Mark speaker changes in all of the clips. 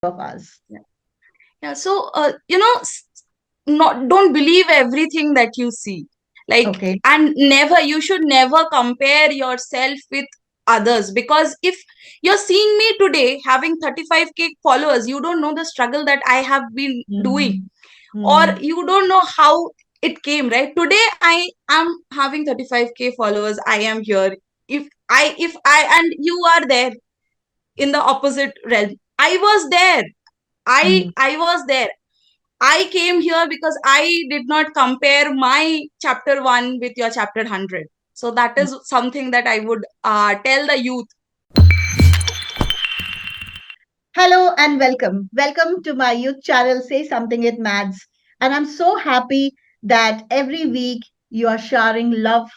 Speaker 1: of us.
Speaker 2: Yeah. Yeah. So, not don't believe everything that you see. Like,
Speaker 1: Okay.
Speaker 2: and you should never compare yourself with others, because if you're seeing me today having 35K followers, you don't know the struggle that I have been doing,
Speaker 1: Mm-hmm.
Speaker 2: or
Speaker 1: Mm-hmm.
Speaker 2: you don't know how it came, right? Today I am having 35K followers. I am here. If I and you are there in the opposite realm. I was there. I was there. I came here because I did not compare my chapter 1 with your chapter 100. So that is something that I would tell the youth.
Speaker 1: Hello and welcome. Welcome to my youth channel, Say Something with Mads. And I'm so happy that every week you are sharing love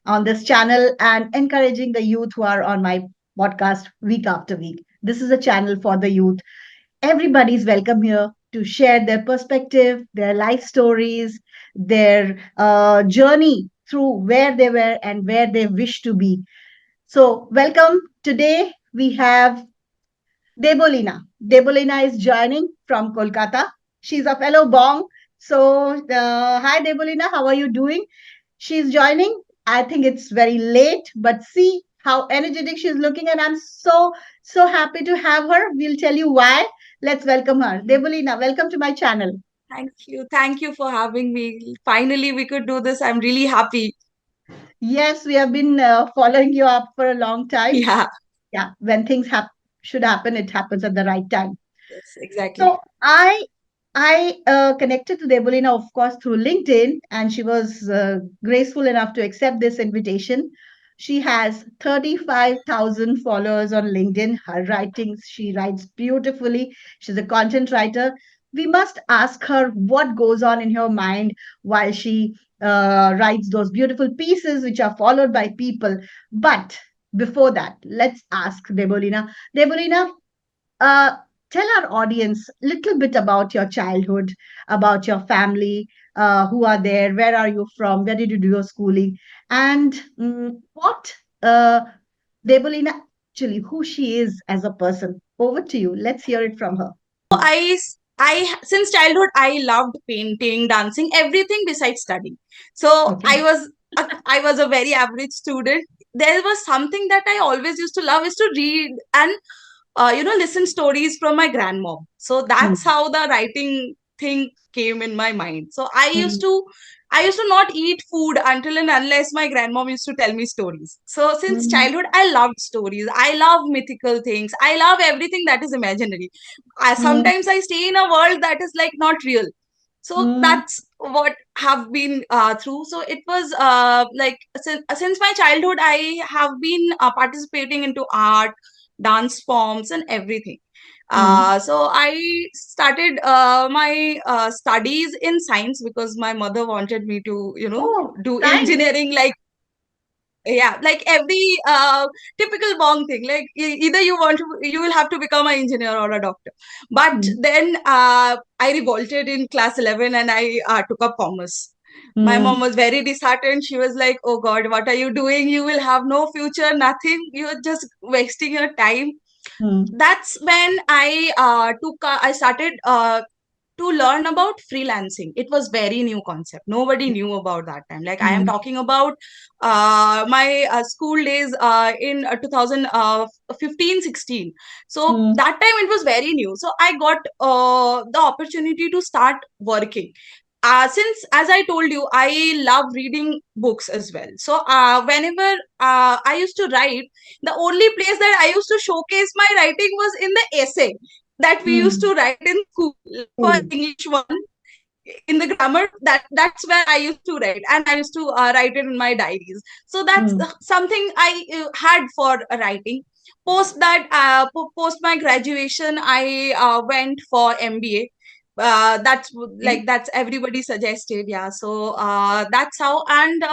Speaker 1: on this channel and encouraging the youth who are on my podcast week after week. This is a channel for the youth. Everybody's welcome here to share their perspective, their life stories, their journey through where they were and where they wish to be. So, welcome. Today we have Debolina. Debolina is joining from Kolkata. She's a fellow Bong. So, hi Debolina, how are you doing? She's joining. I think it's very late, but see how energetic she's looking, and I'm so happy to have her. We'll tell you why. Let's welcome her. Debolina, welcome to my channel.
Speaker 2: Thank you. Thank you for having me. Finally, we could do this. I'm really happy.
Speaker 1: Yes, we have been following you up for a long time.
Speaker 2: Yeah.
Speaker 1: Yeah, when things should happen, it happens at the right time.
Speaker 2: Yes, exactly.
Speaker 1: So I connected to Debolina, of course, through LinkedIn, and she was graceful enough to accept this invitation. She has 35,000 followers on LinkedIn. Her writings, she writes beautifully. She's a content writer. We must ask her what goes on in her mind while she writes those beautiful pieces, which are followed by people. But before that, let's ask Debolina. Debolina, uh, tell our audience a little bit about your childhood, about your family, who are there, where are you from, where did you do your schooling, and what Debolina actually, who she is as a person. Over to you. Let's hear it from her.
Speaker 2: Since childhood, I loved painting, dancing, everything besides studying. So
Speaker 1: Okay.
Speaker 2: I was a very average student. There was something that I always used to love is to read and listen stories from my grandmom. So that's
Speaker 1: Mm,
Speaker 2: how the writing thing came in my mind. So
Speaker 1: mm,
Speaker 2: I used to not eat food until and unless my grandmom used to tell me stories. So since
Speaker 1: mm,
Speaker 2: childhood, I loved stories. I love mythical things. I love everything that is imaginary.
Speaker 1: mm,
Speaker 2: Sometimes I stay in a world that is like not real. So
Speaker 1: mm,
Speaker 2: that's what have been through. So it was since my childhood, I have been participating into art, dance forms, and everything.
Speaker 1: mm.
Speaker 2: So I started my studies in science because my mother wanted me to,
Speaker 1: Oh,
Speaker 2: do
Speaker 1: thanks.
Speaker 2: engineering, like, yeah, like every typical bong thing, like either you will have to become an engineer or a doctor. But
Speaker 1: Mm,
Speaker 2: then I revolted in class 11 and I took up commerce. My
Speaker 1: mm,
Speaker 2: mom was very disheartened. She was like, oh god, what are you doing? You will have no future, nothing, you're just wasting your time.
Speaker 1: mm,
Speaker 2: That's when I started to learn about freelancing. It was very new concept. Nobody knew about that time. Like, I am
Speaker 1: mm,
Speaker 2: talking about my school days in 2015, 16. So
Speaker 1: mm,
Speaker 2: that time it was very new. So I got the opportunity to start working. Since, as I told you, I love reading books as well. So whenever I used to write, the only place that I used to showcase my writing was in the essay that we used
Speaker 1: mm.
Speaker 2: to write in school for
Speaker 1: Cool.
Speaker 2: English one, in the grammar. That's where I used to write, and I used to write it in my diaries. So that's
Speaker 1: Mm,
Speaker 2: something I had for writing. Post that, post my graduation, I went for MBA.
Speaker 1: okay.
Speaker 2: That's everybody suggested. Yeah, so that's how. And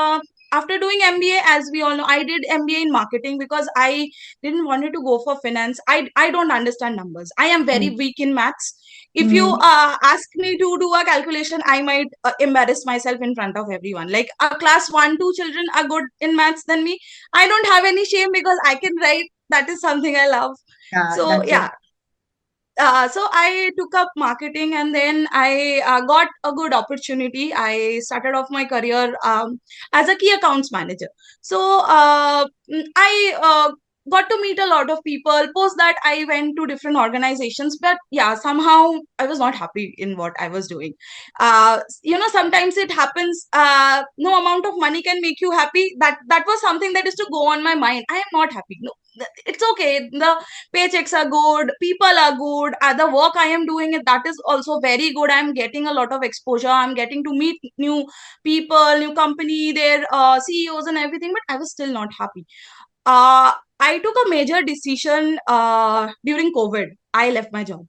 Speaker 2: after doing MBA, as we all know, I did MBA in marketing because I didn't wanted to go for finance. I don't understand numbers. I am very
Speaker 1: Mm,
Speaker 2: weak in maths. If you
Speaker 1: mm.
Speaker 2: ask me to do a calculation, I might embarrass myself in front of everyone. Like, a class 1 2 children are good in maths than me. I don't have any shame because I can write. That is something I love.
Speaker 1: Yeah,
Speaker 2: So
Speaker 1: that's it.
Speaker 2: yeah. So I took up marketing, and then I got a good opportunity. I started off my career as a key accounts manager. So I got to meet a lot of people. Post that, I went to different organizations, but yeah, somehow I was not happy in what I was doing. Sometimes it happens. No amount of money can make you happy. That was something that is to go on my mind. I am not happy. No, it's okay. The paychecks are good, people are good, the work I am doing it, that is also very good. I'm getting a lot of exposure, I'm getting to meet new people, new company, their CEOs and everything, but I was still not happy. I took a major decision during COVID. I left my job,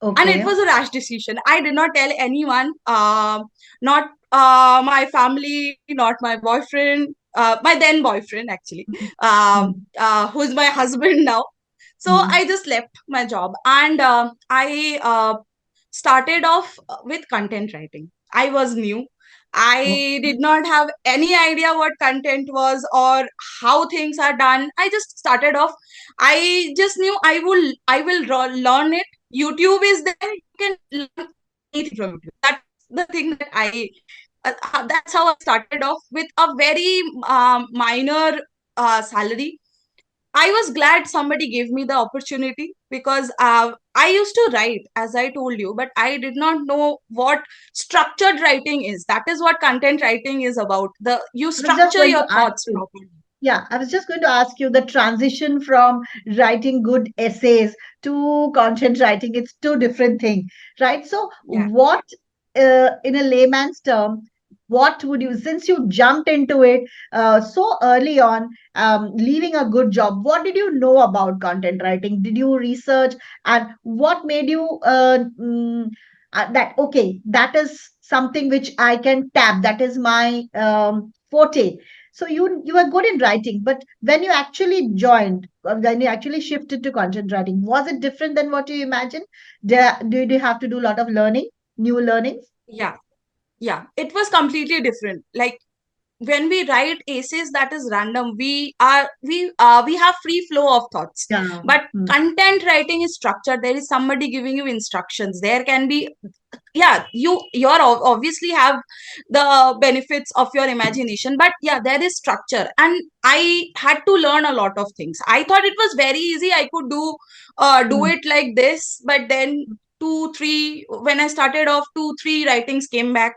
Speaker 2: and it
Speaker 1: Okay.
Speaker 2: was a rash decision. I did not tell anyone, not my family, not my boyfriend, my then boyfriend actually,
Speaker 1: Mm.
Speaker 2: who's my husband now. So
Speaker 1: Mm.
Speaker 2: I just left my job, and I started off with content writing. I was new. I
Speaker 1: Okay.
Speaker 2: did not have any idea what content was or how things are done. I just started off. I just knew I will learn it. YouTube is there. You can learn anything from YouTube. That's the thing that that's how I started off with a very minor salary. I was glad somebody gave me the opportunity, because I used to write, as I told you, but I did not know what structured writing is. That is what content writing is about. You
Speaker 1: I was just
Speaker 2: structure
Speaker 1: going to
Speaker 2: your
Speaker 1: ask
Speaker 2: thoughts
Speaker 1: you.
Speaker 2: properly.
Speaker 1: Yeah, I was just going to ask you the transition from writing good essays to content writing. It's two different things, right? So,
Speaker 2: Yeah.
Speaker 1: what, in a layman's term, what would you, since you jumped into it so early on, leaving a good job, what did you know about content writing? Did you research, and what made you that, okay, that is something which I can tap, that is my forte. So you were good in writing, but when you actually joined, when you actually shifted to content writing, was it different than what you imagined? Did you have to do a lot of learning, new learnings?
Speaker 2: Yeah. Yeah. It was completely different. Like, when we write essays, that is random. We have free flow of thoughts.
Speaker 1: Yeah.
Speaker 2: But
Speaker 1: Mm,
Speaker 2: content writing is structured. There is somebody giving you instructions. There can be, yeah, obviously have the benefits of your imagination, but yeah, there is structure, and I had to learn a lot of things. I thought it was very easy. I could do
Speaker 1: mm,
Speaker 2: it like this, but then two three when I started off, two three writings came back.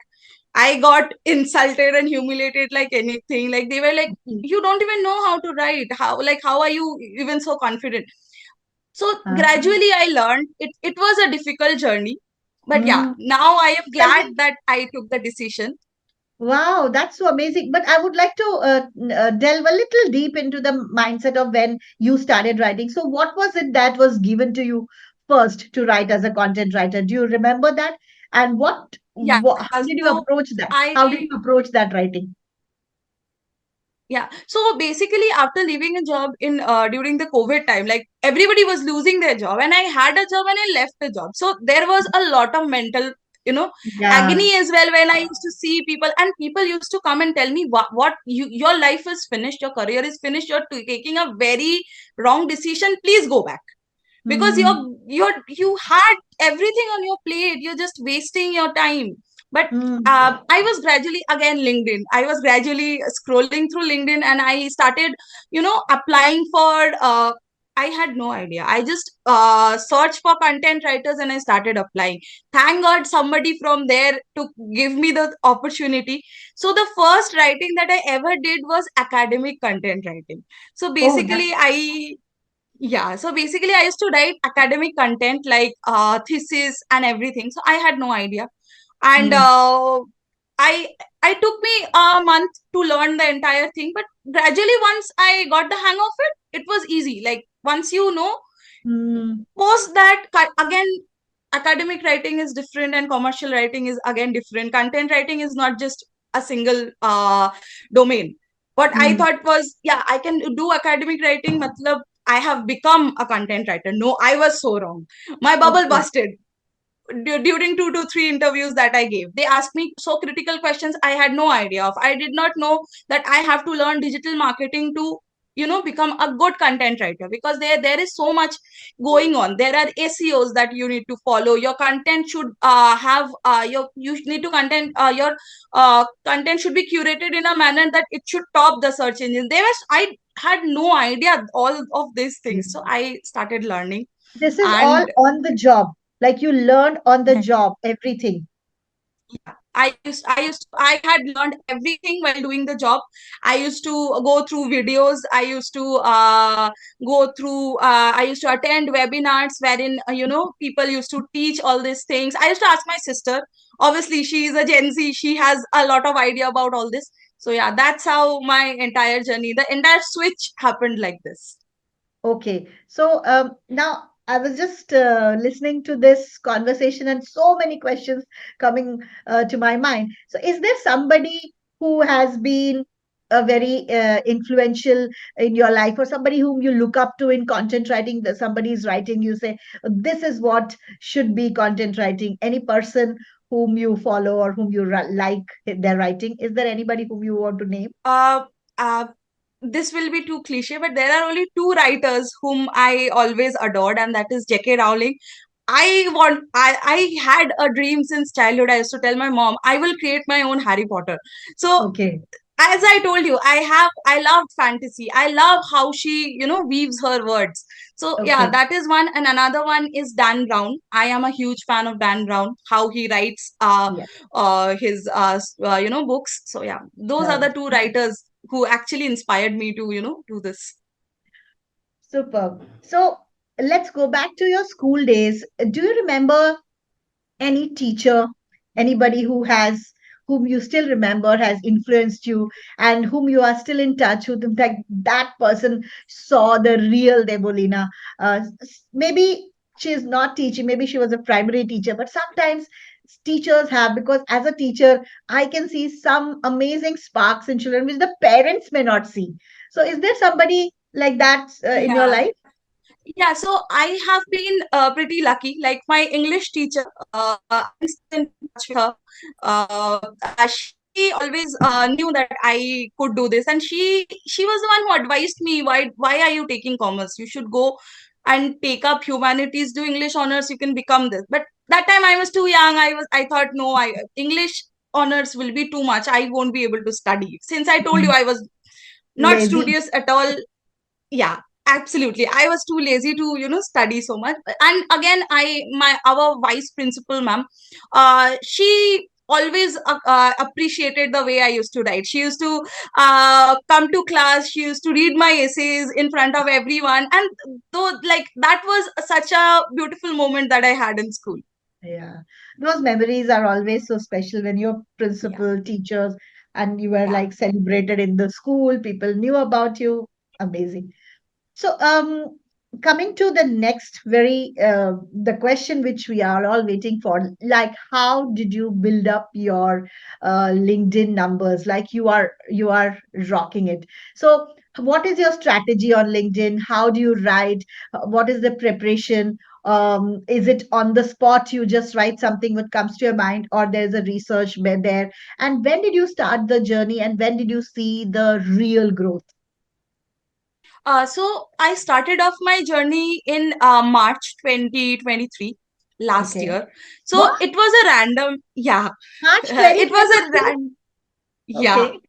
Speaker 2: I got insulted and humiliated like anything. Like, they were like,
Speaker 1: mm,
Speaker 2: "You don't even know how to write. How are you even so confident?" So
Speaker 1: uh,
Speaker 2: gradually I learned. It was a difficult journey, but yeah,
Speaker 1: mm.
Speaker 2: now I am
Speaker 1: Tell
Speaker 2: glad
Speaker 1: me.
Speaker 2: that I took the decision.
Speaker 1: Wow, that's so amazing. But I would like to delve a little deep into the mindset of when you started writing. So, what was it that was given to you first to write as a content writer? Do you remember that? And
Speaker 2: Yeah.
Speaker 1: how did you
Speaker 2: So
Speaker 1: approach that? How did
Speaker 2: I
Speaker 1: you approach that writing?
Speaker 2: Yeah. So basically, after leaving a job in during the COVID time, like, everybody was losing their job, and I had a job and I left the job. So there was a lot of mental, you know,
Speaker 1: Yeah.
Speaker 2: agony as well, when I used to see people, and people used to come and tell me, what your life is finished, your career is finished, you're taking a very wrong decision. Please go back, because
Speaker 1: Mm,
Speaker 2: you had everything on your plate, you're just wasting your time. But
Speaker 1: mm,
Speaker 2: I was gradually, again, LinkedIn, I was gradually scrolling through LinkedIn, and I started, applying for I had no idea. I just searched for content writers and I started applying. Thank God somebody from there to give me the opportunity. So the first writing that I ever did was academic content writing. So
Speaker 1: oh,
Speaker 2: basically,
Speaker 1: that's
Speaker 2: I used to write academic content, like thesis and everything. So I had no idea, and
Speaker 1: mm,
Speaker 2: I I took me a month to learn the entire thing. But gradually, once I got the hang of it, it was easy. Like, once you know,
Speaker 1: mm,
Speaker 2: post that, again, academic writing is different and commercial writing is again different. Content writing is not just a single domain. What I
Speaker 1: mm.
Speaker 2: thought was, yeah, I can do academic writing, matlab I have become a content writer. No, I was so wrong. My bubble
Speaker 1: Okay.
Speaker 2: busted during 2 to 3 interviews that I gave. They asked me so critical questions I had no idea of. I did not know that I have to learn digital marketing to become a good content writer, because there is so much going on. There are SEOs that you need to follow. Your content should have you need to content your content should be curated in a manner that it should top the search engine. I had no idea all of these
Speaker 1: Yeah.
Speaker 2: things, so I started learning.
Speaker 1: This is all
Speaker 2: And
Speaker 1: on the job. Like you learn on the job, everything.
Speaker 2: yeah, I had learned everything while doing the job. I used to go through videos. I used to attend webinars wherein people used to teach all these things. I used to ask my sister. Obviously, she is a Gen Z. She has a lot of idea about all this. So yeah, that's how my entire journey, the entire switch happened like this.
Speaker 1: Okay. So now I was just listening to this conversation and so many questions coming to my mind. So is there somebody who has been a very influential in your life, or somebody whom you look up to in content writing? That somebody is writing, you say, this is what should be content writing. Any person whom you follow or whom you like their writing? Is there anybody whom you want to name?
Speaker 2: Uh, uh, this will be too cliche, but there are only two writers whom I always adored, and that is J.K. Rowling. I had a dream since childhood. I used to tell my mom, I will create my own Harry Potter. So
Speaker 1: Okay.
Speaker 2: as I told you, I loved fantasy. I love how she weaves her words. So yeah,
Speaker 1: Okay.
Speaker 2: that is one. And another one is Dan Brown. I am a huge fan of Dan Brown, how he writes
Speaker 1: Yeah.
Speaker 2: his books. So yeah, those are
Speaker 1: Right.
Speaker 2: the two writers who actually inspired me to do this.
Speaker 1: Superb. So let's go back to your school days. Do you remember any teacher, anybody whom you still remember has influenced you and whom you are still in touch with? Like that person saw the real Debolina. Maybe she is not teaching, maybe she was a primary teacher, but sometimes teachers have, because as a teacher, I can see some amazing sparks in children which the parents may not see. So, is there somebody like that in your
Speaker 2: Yeah.
Speaker 1: life?
Speaker 2: Yeah, so I have been pretty lucky. Like my English teacher, I'm still in touch with her. She always knew that I could do this, and she was the one who advised me, why are you taking commerce? You should go and take up humanities, do English honors. You can become this. But that time I was too young. I thought, no, I English honors will be too much. I won't be able to study. Since I told you
Speaker 1: Mm.
Speaker 2: I was not
Speaker 1: Lazy.
Speaker 2: studious at all. Yeah, absolutely, I was too lazy to study so much. And again, our vice principal ma'am, she always appreciated the way I used to write. She used to come to class, she used to read my essays in front of everyone, and though, like, that was such a beautiful moment that I had in school.
Speaker 1: Yeah, those memories are always so special when your
Speaker 2: Yeah,
Speaker 1: principal, teachers, and you were
Speaker 2: yeah.
Speaker 1: like celebrated in the school, people knew about you. Amazing. So, coming to the next the question which we are all waiting for, like, how did you build up your LinkedIn numbers? Like, you are rocking it. So, what is your strategy on LinkedIn? How do you write? What is the preparation? Is it on the spot? You just write something what comes to your mind, or there's a research there? And when did you start the journey? And when did you see the real growth?
Speaker 2: So I started off my journey in March 2023 last
Speaker 1: Okay.
Speaker 2: year. So
Speaker 1: What?
Speaker 2: it was a random, yeah,
Speaker 1: March
Speaker 2: it was a
Speaker 1: 2023?
Speaker 2: random, yeah.
Speaker 1: Okay.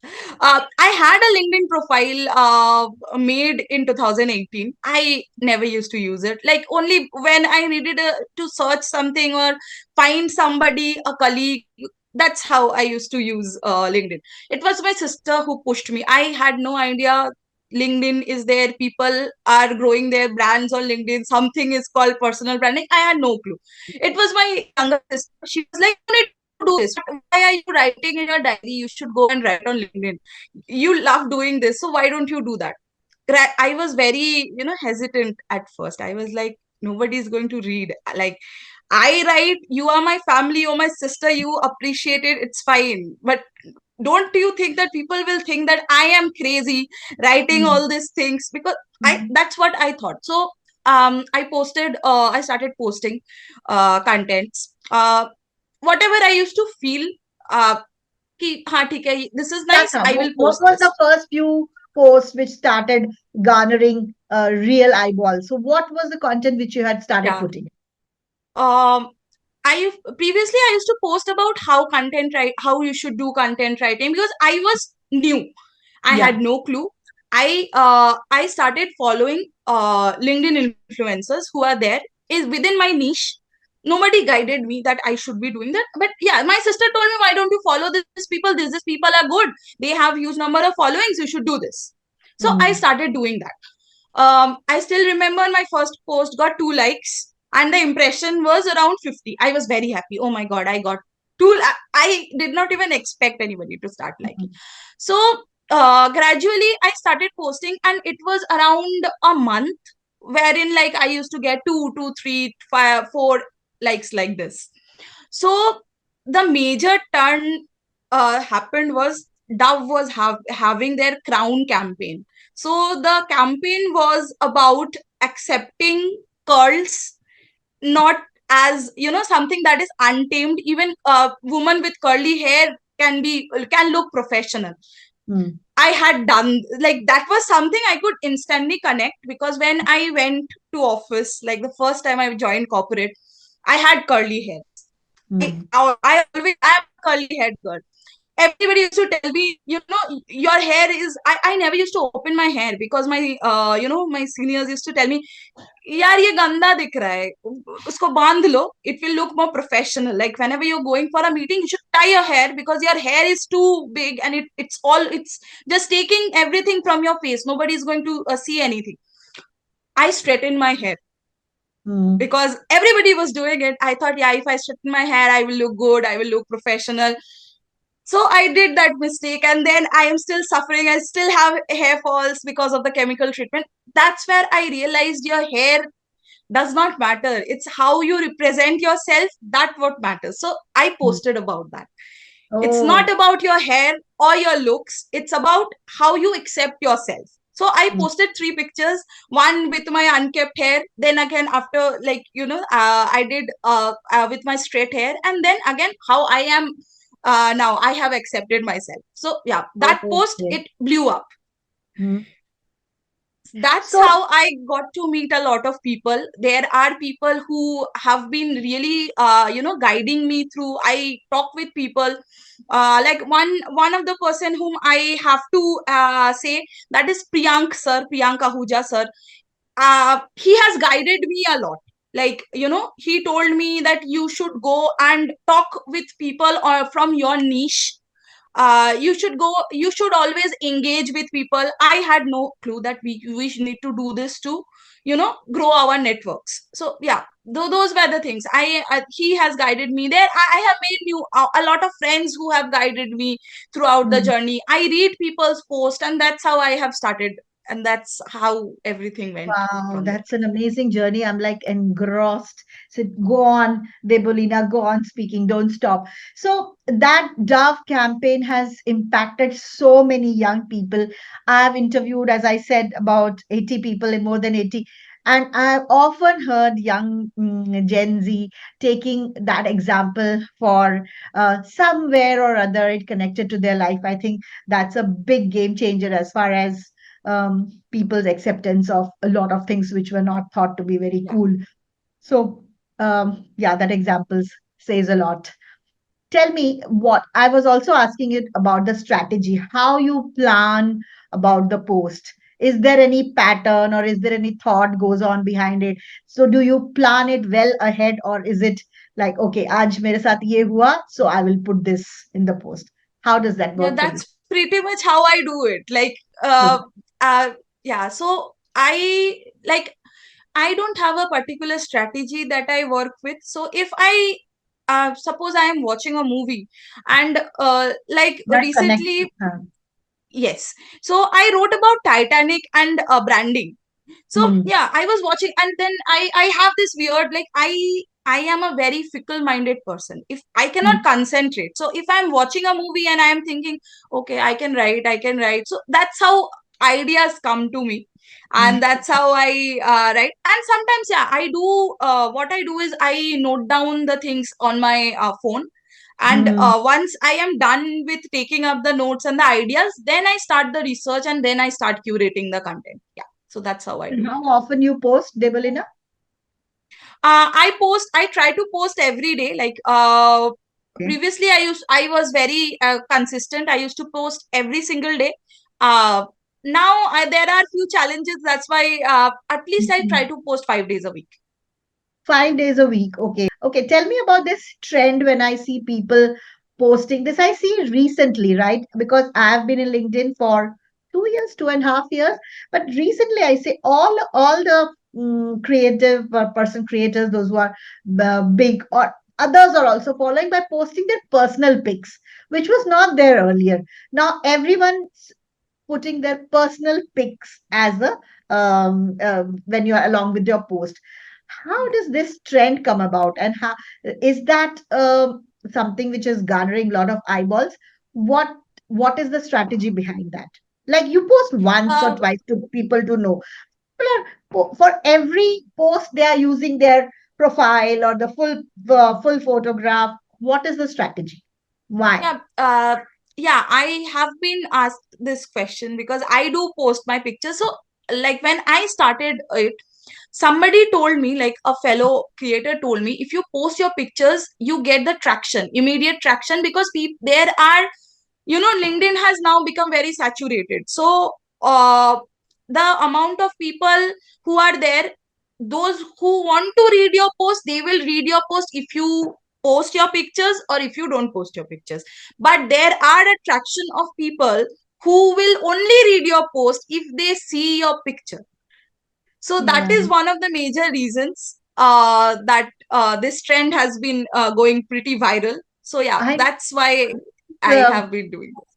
Speaker 2: I had a LinkedIn profile made in 2018. I never used to use it. Like, only when I needed to search something or find somebody, a colleague. That's how I used to use LinkedIn. It was my sister who pushed me. I had no idea LinkedIn is there. People are growing their brands on LinkedIn. Something is called personal branding. I had no clue. It was my younger sister. She was like, "You need to do this. Why are you writing in your diary? You should go and write on LinkedIn. You love doing this, so why don't you do that?" I was very, hesitant at first. I was like, nobody is going to read. Like, I write, you are my family, you're my sister, you appreciate it, it's fine. But don't you think that people will think that I am crazy writing
Speaker 1: Mm,
Speaker 2: all these things? Because
Speaker 1: mm.
Speaker 2: that's what I thought. So I started posting contents. Whatever I used to feel, uh, कि हाँ ठीक है, this is
Speaker 1: क्या
Speaker 2: nice,
Speaker 1: था?
Speaker 2: I
Speaker 1: What,
Speaker 2: will
Speaker 1: what
Speaker 2: post
Speaker 1: was the
Speaker 2: this.
Speaker 1: first few posts which started? garnering real eyeballs. So, what was the content which you had started
Speaker 2: Yeah.
Speaker 1: putting?
Speaker 2: Um, I previously I used to post about how you should do content writing because I was new. I
Speaker 1: Yeah.
Speaker 2: had no clue. I started following LinkedIn influencers who are there is within my niche. Nobody guided me that I should be doing that. But yeah, my sister told me, why don't you follow these people? These people are good. They have huge number of followings. You should do this. So I
Speaker 1: Mm,
Speaker 2: started doing that. I still remember my first post got 2 likes and the impression was around 50. I was very happy. Oh my god, I got I did not even expect anybody to start liking.
Speaker 1: mm,
Speaker 2: So gradually I started posting, and it was around a month wherein like I used to get two, three, five, 4 likes like this. So the major turn happened was Dove was having their crown campaign. So the campaign was about accepting curls, not as something that is untamed. Even a woman with curly hair can look professional.
Speaker 1: mm,
Speaker 2: I had done like that was something I could instantly connect, because when I went to office, like the first time I joined corporate, I had curly hair.
Speaker 1: mm,
Speaker 2: I'm a curly haired girl. Everybody used to tell me, your hair is. I never used to open my hair because my seniors used to tell me, यार ये गंदा दिख रहा है, उसको बांध लो, it will look more professional. Like whenever you're going for a meeting, you should tie your hair because your hair is too big and it's just taking everything from your face. Nobody is going to see anything. I straightened my hair
Speaker 1: mm,
Speaker 2: because everybody was doing it. I thought, yeah, if I straighten my hair, I will look good, I will look professional. So I did that mistake, and then I am still suffering. I still have hair falls because of the chemical treatment. That's where I realized your hair does not matter. It's how you represent yourself, that what matters. So I
Speaker 1: mm.
Speaker 2: posted about that. It's not
Speaker 1: Oh.
Speaker 2: about your hair or your looks, it's about how you accept yourself. So I
Speaker 1: Mm,
Speaker 2: posted 3 pictures, one with my unkept hair, then again after, like, I did with my straight hair, and then again how I am now. I have accepted myself. So yeah, that post,
Speaker 1: okay.
Speaker 2: it blew up.
Speaker 1: Mm.
Speaker 2: That's
Speaker 1: So,
Speaker 2: how I got to meet a lot of people. There are people who have been really guiding me through. I talk with people, like one of the person whom I have to say, that is Priyank Ahuja sir. He has guided me a lot. Like, he told me that you should go and talk with people or from your niche. You should always engage with people. I had no clue that we need to do this to grow our networks. So yeah, those were the things. He has guided me there. I have made a lot of friends who have guided me throughout the
Speaker 1: mm.
Speaker 2: journey. I read people's posts, and that's how I have started, and that's how everything went
Speaker 1: Wow,
Speaker 2: from there.
Speaker 1: that's an amazing journey. I'm like engrossed. So go on, Debolina, go on speaking, don't stop. So that Dove campaign has impacted so many young people. I've interviewed, as I said, about 80 people, in more than 80. And I've often heard young Gen Z taking that example for somewhere or other it connected to their life. I think that's a big game changer as far as people's acceptance of a lot of things which were not thought to be very
Speaker 2: Yeah.
Speaker 1: cool. So, yeah, that examples says a lot. Tell me what I was also asking it about the strategy, how you plan about the post. Is there any pattern or is there any thought goes on behind it? So, do you plan it well ahead or is it like, okay, aaj mere saath ye hua, so I will put this in the post? How does that
Speaker 2: Yeah,
Speaker 1: work for you?
Speaker 2: that's pretty much how I do it. Like, uh yeah, so I don't have a particular strategy that I work with. So if I suppose I am watching a movie, and like
Speaker 1: That connects.
Speaker 2: recently, yes, so I wrote about Titanic and branding. So
Speaker 1: Hmm.
Speaker 2: yeah, I was watching, and then I have this weird, like, I am a very fickle minded person. If I cannot
Speaker 1: Hmm.
Speaker 2: concentrate, so if I'm watching a movie and I am thinking, okay, I can write. So that's how ideas come to me,
Speaker 1: Hmm.
Speaker 2: and that's how I write. And sometimes, yeah, I do what I do is I note down the things on my phone, And
Speaker 1: Hmm.
Speaker 2: once I am done with taking up the notes and the ideas, then I start the research and then I start curating the content. Yeah, so that's how I
Speaker 1: And
Speaker 2: do it.
Speaker 1: how often you post, Debolina?
Speaker 2: I try to post every day. Like
Speaker 1: Okay.
Speaker 2: previously I was very consistent. I used to post every single day. uh, Now there are few challenges, that's why at least I try
Speaker 1: Mhm.
Speaker 2: to post 5 days a week.
Speaker 1: 5 days a week. Okay. Okay. Tell me about this trend when I see people posting this. I see recently, right? Because I've been in LinkedIn for 2 years, 2.5 years. But recently I see all the creative person creators, those who are big or others are also following by posting their personal pics, which was not there earlier. Now everyone's putting their personal pics as a when you are along with your post. How
Speaker 2: Yeah.
Speaker 1: does this trend come about, and how is that something which is garnering a lot of eyeballs? What is the strategy behind that? Like you post once or
Speaker 2: uh,
Speaker 1: twice to people to know. People are, for every post they are using their profile or the full photograph. What is the strategy? Why?
Speaker 2: yeah yeah, I have been asked this question because I do post my pictures. So like when I started it, somebody told me, like a fellow creator told me, if you post your pictures you get the traction, immediate traction, because there are, LinkedIn has now become very saturated. So uh, the amount of people who are there, those who want to read your post, they will read your post if you post your pictures or if you don't post your pictures. But there are a traction of people who will only read your post if they see your picture. So that
Speaker 1: Yeah,
Speaker 2: is one of the major reasons that this trend has been going pretty viral. So yeah,
Speaker 1: I
Speaker 2: that's why I
Speaker 1: uh,
Speaker 2: have been doing this.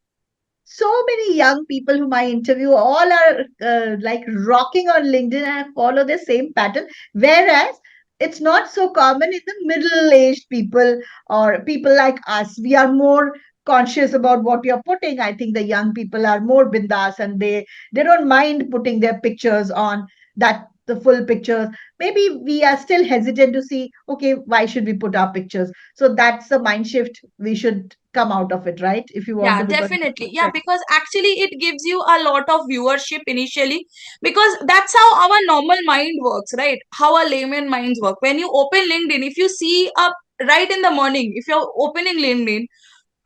Speaker 1: so many young people whom I interview all are like rocking on LinkedIn and follow the same pattern. Whereas it's not so common in the middle-aged people or people like us. We are more conscious about what you're putting. I think the young people are more bindas and they don't mind putting their pictures on that the full pictures. Maybe we are still hesitant to see, okay, why should we put our pictures? So that's the mind shift we should come out of it, right? If you want
Speaker 2: Yeah,
Speaker 1: to become
Speaker 2: definitely. Yeah, because actually it gives you a lot of viewership initially, because that's how our normal mind works, right? How our layman minds work. When you open LinkedIn, if you see up right in the morning, if you're opening LinkedIn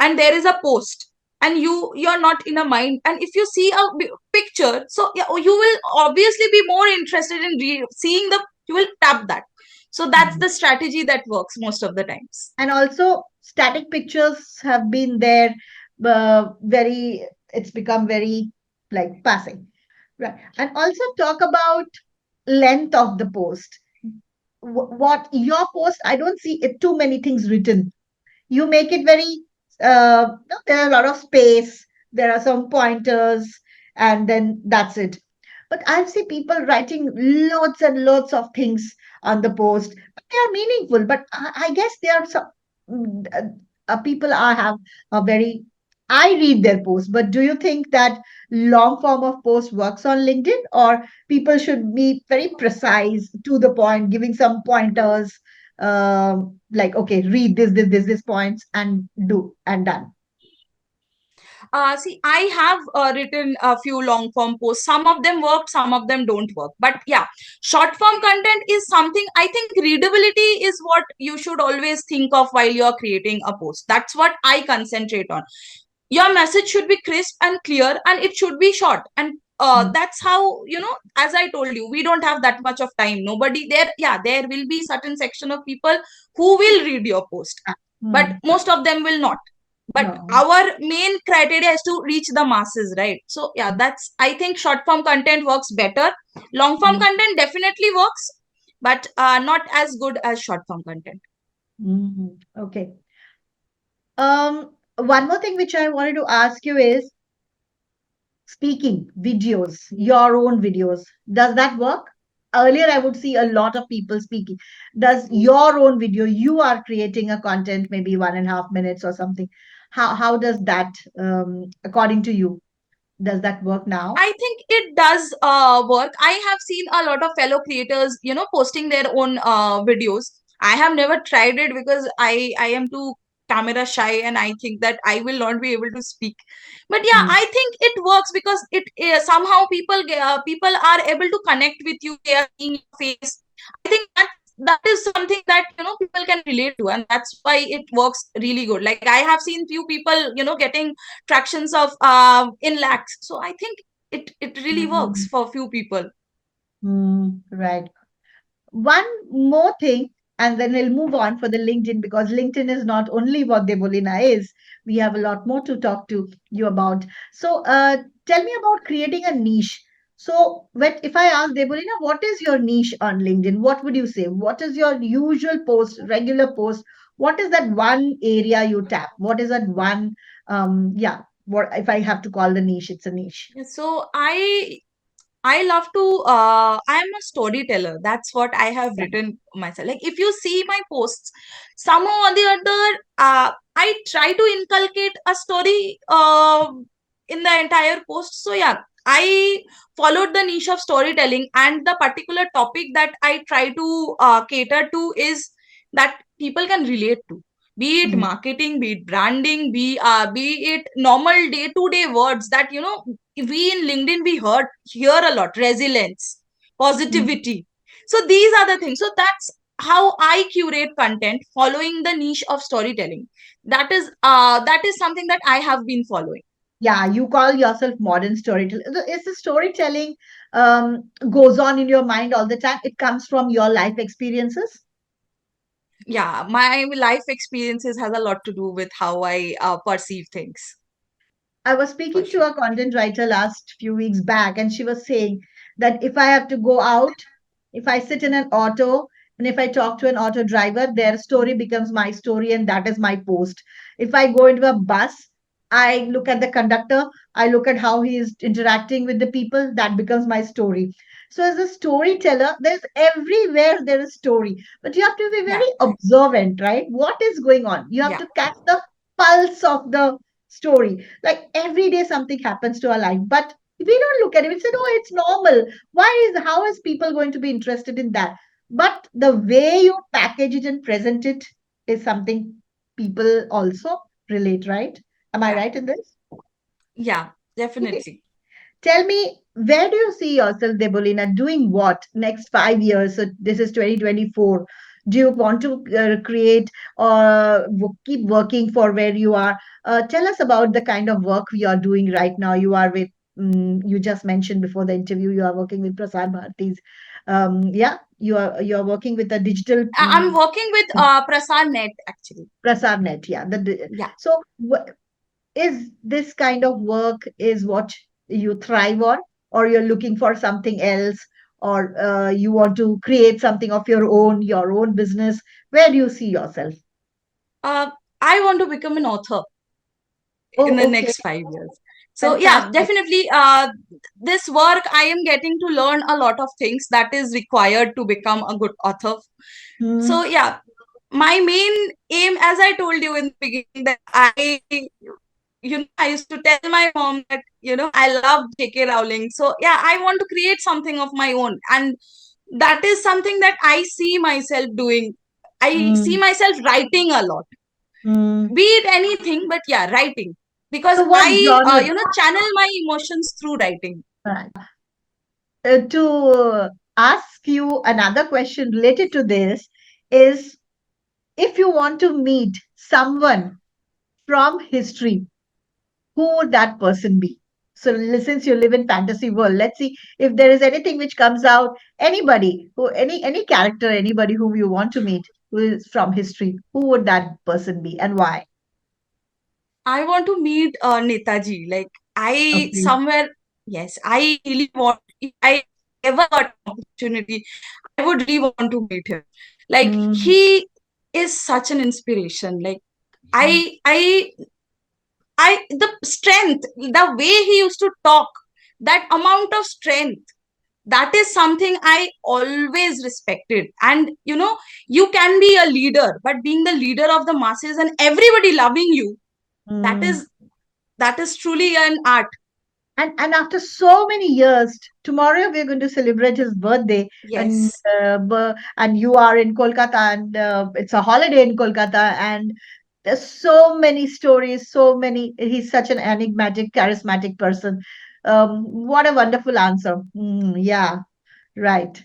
Speaker 2: and there is a post and you're not in a mind, and if you see a picture, so yeah, you will obviously be more interested in seeing the, you will tap that. So that's
Speaker 1: Mhm.
Speaker 2: the strategy that works most of the times.
Speaker 1: And also static pictures have been there very it's become very like passing, right? And also talk about length of the post. What your post, I don't see it too many things written. You make it very no, there are a lot of space, there are some pointers, and then that's it. But I've seen people writing loads and loads of things on the post, but they are meaningful. But I guess there are some people are have a very, I read their posts, but do you think that long form of post works on LinkedIn, or people should be very precise to the point, giving some pointers, like okay, read this points and do and done.
Speaker 2: See, I have written a few long form posts. Some of them work, some of them don't work. But yeah, short form content is something, I think readability is what you should always think of while you're creating a post. That's what I concentrate on. Your message should be crisp and clear and it should be short. And that's how, as I told you, we don't have that much of time. Nobody there, yeah, there will be certain section of people who will read your post, but
Speaker 1: Hmm.
Speaker 2: most of them will not. But
Speaker 1: No.
Speaker 2: our main criteria is to reach the masses, right? So yeah, that's, I think short form content works better. Long form content definitely works, but not as good as short form content.
Speaker 1: Mhm. Okay. One more thing which I wanted to ask you is speaking videos, your own videos. Does that work? Earlier, I would see a lot of people speaking. Does your own video, you are creating a content, maybe 1.5 minutes or something. How does that, according to you, does that work now?
Speaker 2: I think it does work. I have seen a lot of fellow creators, posting their own videos. I have never tried it because I am too. camera shy, and I think that I will not be able to speak. But yeah,
Speaker 1: mm,
Speaker 2: I think it works because it somehow people are able to connect with you. They are seeing your face. I think that is something that people can relate to, and that's why it works really good. Like I have seen few people getting tractions of in lakhs. So I think it really works
Speaker 1: mm,
Speaker 2: for few people.
Speaker 1: right. One more thing, and then we'll move on for the LinkedIn because LinkedIn is not only what Debolina is. We have a lot more to talk to you about. So, tell me about creating a niche. So, if I ask Debolina, what is your niche on LinkedIn? What would you say? What is your usual post, regular post? What is that one area you tap? What is that one? Yeah. What if I have to call the niche? It's a niche.
Speaker 2: So I love to, I am a storyteller. That's what I have written myself. Like, if you see my posts, somehow or the other, I try to inculcate a story in the entire post. So, yeah, I followed the niche of storytelling, and the particular topic that I try to cater to is that people can relate to. Be it
Speaker 1: Mm,
Speaker 2: marketing, be it branding, be it normal day-to-day words that we in LinkedIn we hear a lot: resilience,
Speaker 1: mm.
Speaker 2: positivity. So these are the things. So that's how I curate content, following the niche of storytelling. That is something that I have been following.
Speaker 1: Yeah, you call yourself modern storyteller. Is the storytelling goes on in your mind all the time? It comes from your life experiences?
Speaker 2: Yeah, my life experiences has a lot to do with how I perceive things,
Speaker 1: I was
Speaker 2: for
Speaker 1: speaking to
Speaker 2: sure.
Speaker 1: a content writer last few weeks back, and she was saying that if I have to go out, if I sit in an auto, and if I talk to an auto driver, their story becomes my story, and that is my post. If I go into a bus, I look at the conductor, I look at how he is interacting with the people, that becomes my story. So, as a storyteller, there's everywhere there is story, but you have to be
Speaker 2: Yeah,
Speaker 1: very observant, right? What is going on? You have
Speaker 2: yeah,
Speaker 1: to catch the pulse of the story. Like every day something happens to our life, but we don't look at it. We say, "Oh, it's normal. How is people going to be interested in that?" But the way you package it and present it is something people also relate, right? Am I
Speaker 2: yeah,
Speaker 1: right in this?
Speaker 2: yeah,
Speaker 1: Okay.
Speaker 2: definitely.
Speaker 1: Tell me, where do you see yourself, Debolina, doing what next 5 years? So this is 2024. Do you want to create or keep working for where you are? Tell us about the kind of work you are doing right now. You are with, you just mentioned before the interview, you are working with Prasad Bharati's. Yeah, you are working with a digital
Speaker 2: I'm working with Prasad Net actually.
Speaker 1: Prasad Net. Yeah,
Speaker 2: Yeah.
Speaker 1: so is this kind of work is what you thrive on, or you're looking for something else, or you want to create something of your own business? Where do you see yourself?
Speaker 2: Uh, I want to become an author in
Speaker 1: Oh,
Speaker 2: the
Speaker 1: okay.
Speaker 2: next 5 years. So yeah,
Speaker 1: Fantastic.
Speaker 2: definitely. This work I am getting to learn a lot of things that is required to become a good author. So
Speaker 1: Hmm.
Speaker 2: yeah, my main aim, as I told you in the beginning, that I used to tell my mom that I love J.K. Rowling. So yeah, I want to create something of my own, and that is something that I see myself doing. I see
Speaker 1: Hmm.
Speaker 2: myself writing a lot,
Speaker 1: Hmm.
Speaker 2: be it anything, but yeah, writing, because
Speaker 1: So what
Speaker 2: I
Speaker 1: genre?
Speaker 2: channel my emotions through writing.
Speaker 1: Right. To ask you another question related to this is, if you want to meet someone from history, who would that person be? So since you live in fantasy world, let's see if there is anything which comes out. Anybody who any character, anybody whom you want to meet who is from history, who would that person be and why?
Speaker 2: I want to meet Netaji. Like, I
Speaker 1: Okay.
Speaker 2: somewhere, yes, I really want, if I ever got an opportunity, I would really want to meet him. Like,
Speaker 1: Mm,
Speaker 2: he is such an inspiration. Like, I the strength, the way he used to talk, that amount of strength, that is something I always respected. And you can be a leader, but being the leader of the masses and everybody loving you, that
Speaker 1: mm.
Speaker 2: is that is truly an art.
Speaker 1: And after so many years, tomorrow we're going to celebrate his birthday, and
Speaker 2: Yes.
Speaker 1: and you are in Kolkata, and it's a holiday in Kolkata, and There's so many stories, so many. He's such an enigmatic, charismatic person. What a wonderful answer. Yeah, right.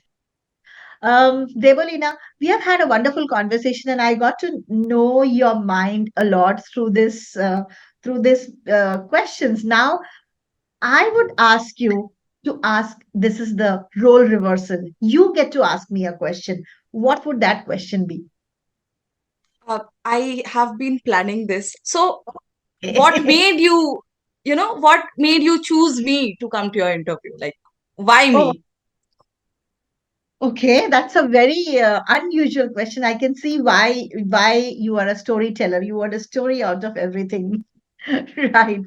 Speaker 1: Debolina, we have had a wonderful conversation, and I got to know your mind a lot through this questions. Now, I would ask you to ask. This is the role reversal. You get to ask me a question. What would that question be?
Speaker 2: I have been planning this. So, what made you, what made you choose me to come to your interview? Like, why
Speaker 1: Oh,
Speaker 2: me?
Speaker 1: okay, that's a very unusual question. I can see why you are a storyteller. You want a story out of everything, right?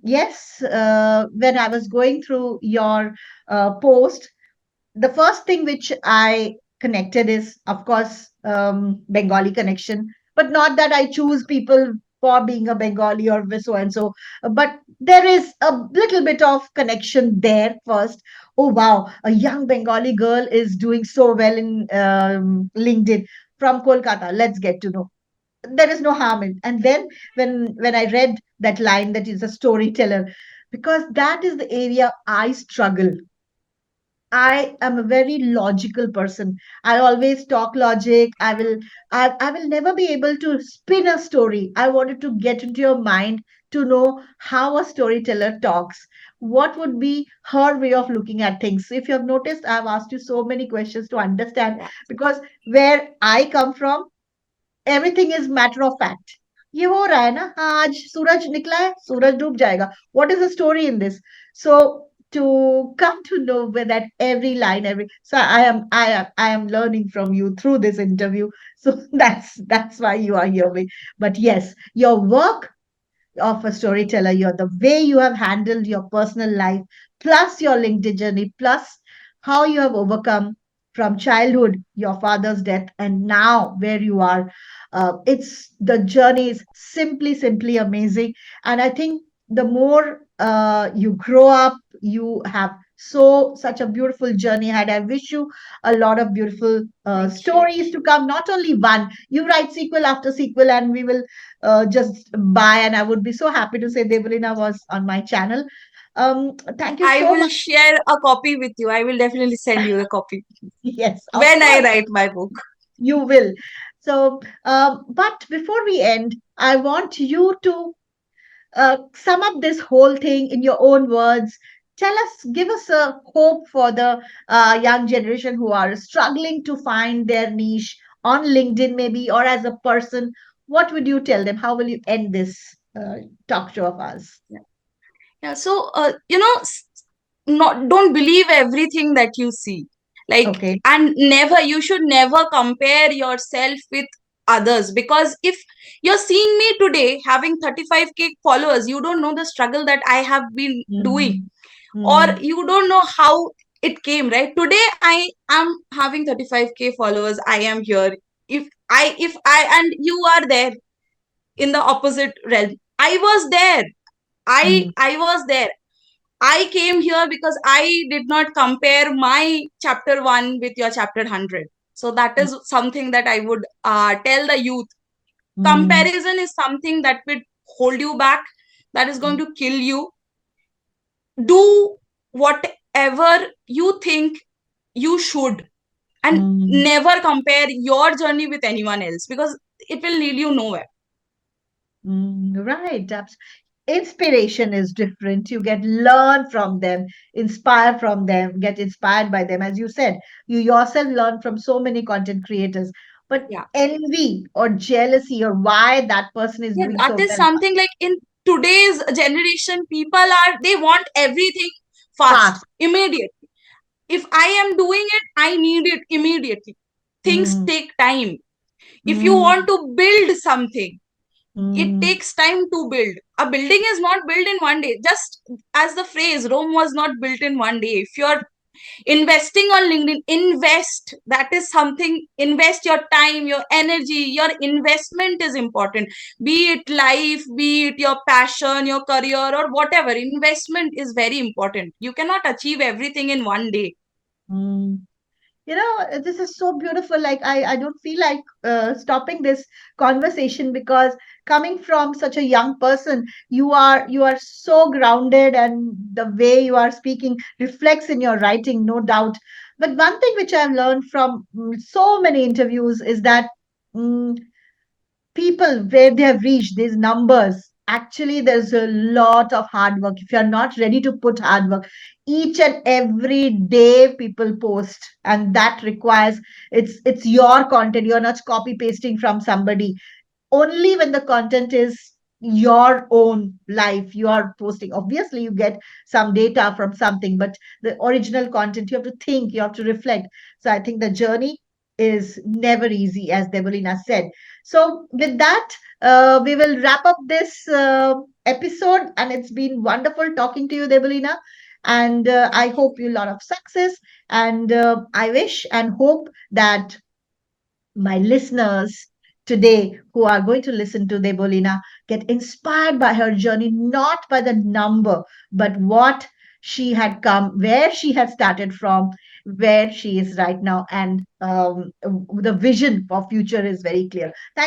Speaker 1: Yes, when I was going through your post, the first thing which I connected is, of course, Bengali connection, but not that I choose people for being a Bengali or so and so, but there is a little bit of connection there first. Oh, wow, a young Bengali girl is doing so well in LinkedIn from Kolkata. Let's get to know. There is no harm in. And then when I read that line that is a storyteller, because that is the area I struggle. I am a very logical person. I always talk logic. I will never be able to spin a story. I wanted to get into your mind to know how a storyteller talks. What would be her way of looking at things? So if you have noticed, I've asked you so many questions to understand
Speaker 2: Yeah.
Speaker 1: because where I come from, everything is matter of fact ये हो रहा है ना हाँ आज सूरज निकला है सूरज डूब जाएगा what is the story in this so to come to know with that every line every so I am learning from you through this interview so that's why you are here but yes your work of a storyteller. You're the way you have handled your personal life, plus your LinkedIn journey, plus how you have overcome from childhood, your father's death, and now where you are. It's the journey is simply amazing. And I think the more you grow up, you have such a beautiful journey ahead. I wish you a lot of beautiful
Speaker 2: Thank you.
Speaker 1: stories to come. Not only one, you write sequel after sequel, and we will just buy. And I would be so happy to say Debolina was on my channel. Thank you
Speaker 2: I
Speaker 1: so
Speaker 2: will
Speaker 1: much.
Speaker 2: share a copy with you. I will definitely send you the copy
Speaker 1: Yes, of
Speaker 2: when I
Speaker 1: course,
Speaker 2: write my book.
Speaker 1: you will. So, but before we end, I want you to sum up this whole thing in your own words. Tell us, give us a hope for the young generation who are struggling to find their niche on LinkedIn, maybe, or as a person. What would you tell them? How will you end this talk show of ours?
Speaker 2: Yeah, so not don't believe everything that you see. Like,
Speaker 1: Okay.
Speaker 2: and never you should never compare yourself with others, because if you're seeing me today having 35K followers, you don't know the struggle that I have been doing,
Speaker 1: Mm,
Speaker 2: or
Speaker 1: mm,
Speaker 2: you don't know how it came. Right, today I am having 35K followers. I am here. If I and you are there in the opposite realm. I was there. I
Speaker 1: mm,
Speaker 2: I was there. I came here because I did not compare my chapter 1 with your chapter 100. So that is something that I would tell the youth.
Speaker 1: mm,
Speaker 2: Comparison is something that will hold you back, that is going
Speaker 1: mm,
Speaker 2: to kill you. Do whatever you think you should, and
Speaker 1: mm,
Speaker 2: never compare your journey with anyone else, because it will lead you nowhere.
Speaker 1: right. Inspiration is different. You get learn from them, inspire from them, get inspired by them. As you said, you yourself learn from so many content creators. But
Speaker 2: Yeah.
Speaker 1: envy or jealousy or why that person is
Speaker 2: Yeah,
Speaker 1: doing
Speaker 2: that
Speaker 1: so
Speaker 2: is
Speaker 1: well
Speaker 2: something like in today's generation, people they want everything fast,
Speaker 1: fast.
Speaker 2: immediate. If I am doing it, I need it immediately. Things
Speaker 1: Mm,
Speaker 2: take time. If you want
Speaker 1: mm,
Speaker 2: to build something, it
Speaker 1: mm,
Speaker 2: takes time to build. A building is not built in one day. Just as the phrase, Rome was not built in one day. If you're investing on LinkedIn, invest. That is something. Invest your time, your energy. Your investment is important. Be it life, be it your passion, your career, or whatever. Investment is very important. You cannot achieve everything in one day.
Speaker 1: mm. This is so beautiful. Like, I don't feel like stopping this conversation, because coming from such a young person, you are so grounded, and the way you are speaking reflects in your writing, no doubt. But one thing which I've learned from so many interviews is that mm, people where they have reached these numbers, actually there's a lot of hard work. If you're not ready to put hard work, each and every day people post, and that requires, it's your content. You're not copy pasting from somebody. Only when the content is your own life you are posting. Obviously you get some data from something, but the original content, you have to think, you have to reflect. So I think the journey is never easy, as Debolina said. So with that, we will wrap up this episode, and it's been wonderful talking to you, Debolina. And I hope you a lot of success, and I wish and hope that my listeners today who are going to listen to Debolina get inspired by her journey, not by the number, but what she had come, where she had started from, where she is right now. And the vision for future is very clear. Thank